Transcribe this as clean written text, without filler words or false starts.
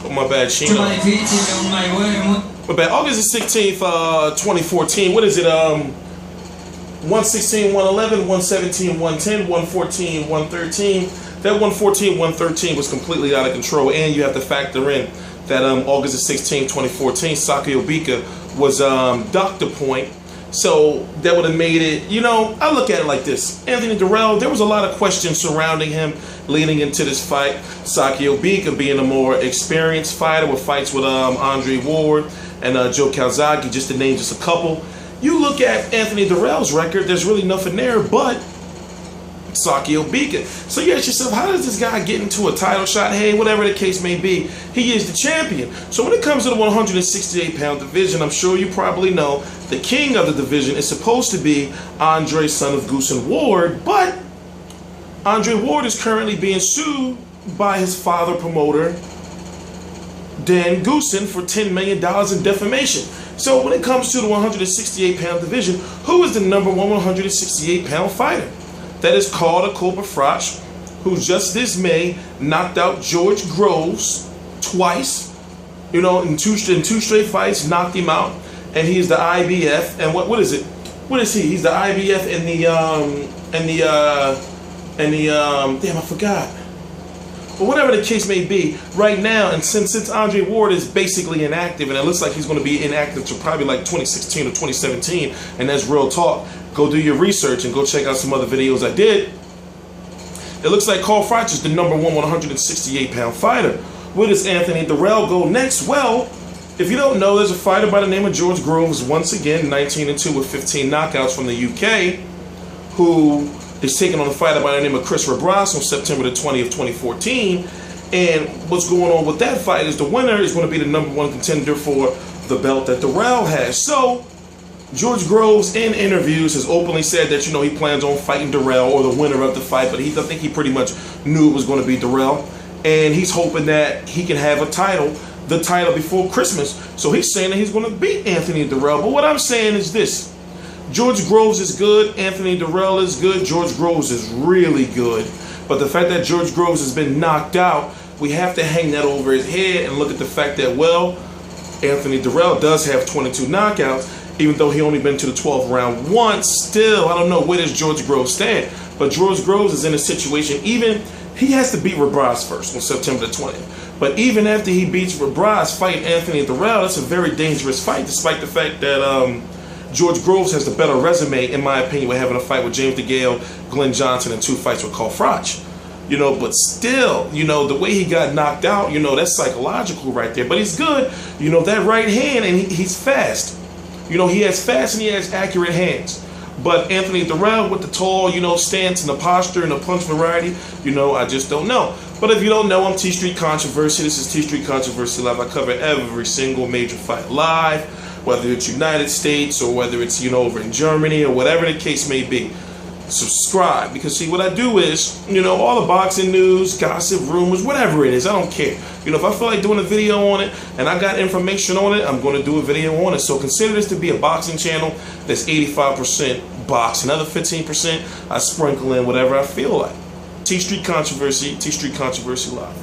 Oh, my bad, Chino. My bad. August the 16th, 2014. What is it? 116, 111, 117, 110, 114, 113. That 114, 113 was completely out of control, and you have to factor in that August the 16th, 2014, Sakio Bika was docked a point. So that would have made it, you know, I look at it like this. Anthony Dirrell, there was a lot of questions surrounding him leading into this fight. Sakio Bika being a more experienced fighter with fights with Andre Ward and Joe Calzaghe, just to name just a couple. You look at Anthony Dirrell's record, there's really nothing there but Sakio Bika. So you ask yourself, how does this guy get into a title shot? Hey, whatever the case may be, he is the champion. So when it comes to the 168-pound division, I'm sure you probably know the king of the division is supposed to be Andre, son of Goose and Ward, but Andre Ward is currently being sued by his father promoter, Dan Goosen, for $10 million in defamation. So when it comes to the 168-pound division, who is the number one 168-pound fighter? That is called a Cobra Froch, who just this May knocked out George Groves twice, you know, in two straight fights, knocked him out, and he's the IBF. And what is it? What is he? He's the IBF damn, I forgot. But whatever the case may be, right now, and since Andre Ward is basically inactive, and it looks like he's going to be inactive to probably like 2016 or 2017, and that's real talk. Go do your research and go check out some other videos I did. It looks like Carl Froch is the number one 168-pound fighter. Where does Anthony Dirrell go next? Well, if you don't know, there's a fighter by the name of George Groves, once again 19-2 with 15 knockouts from the UK, who is taking on a fighter by the name of Christopher Rebrasse on September the 20th, 2014. And what's going on with that fight is the winner is going to be the number one contender for the belt that Dirrell has. So George Groves, in interviews, has openly said that, you know, he plans on fighting Dirrell or the winner of the fight, but I think he pretty much knew it was going to be Dirrell, and he's hoping that he can have the title before Christmas. So he's saying that he's going to beat Anthony Dirrell. But what I'm saying is this: George Groves is good, Anthony Dirrell is good, George Groves is really good. But the fact that George Groves has been knocked out, we have to hang that over his head and look at the fact that, well, Anthony Dirrell does have 22 knockouts. Even though he only been to the 12th round once, still, I don't know, where does George Groves stand? But George Groves is in a situation, even, he has to beat Rebrasse first on September the 20th. But even after he beats Rebrasse, fighting Anthony Dirrell, that's a very dangerous fight, despite the fact that George Groves has the better resume, in my opinion, with having a fight with James DeGale, Glenn Johnson, and 2 fights with Carl Froch. You know, but still, you know, the way he got knocked out, you know, that's psychological right there. But he's good, you know, that right hand, and he's fast. You know, he has fast and he has accurate hands. But Anthony Dirrell with the tall, you know, stance and the posture and the punch variety, you know, I just don't know. But if you don't know, I'm T-Street Controversy. This is T-Street Controversy Live. I cover every single major fight live, whether it's United States or whether it's, you know, over in Germany or whatever the case may be. Subscribe, because see, what I do is, you know, all the boxing news, gossip, rumors, whatever it is, I don't care. You know, if I feel like doing a video on it and I got information on it, I'm going to do a video on it. So consider this to be a boxing channel that's 85% box. Another 15% I sprinkle in whatever I feel like. T-Street Controversy Live.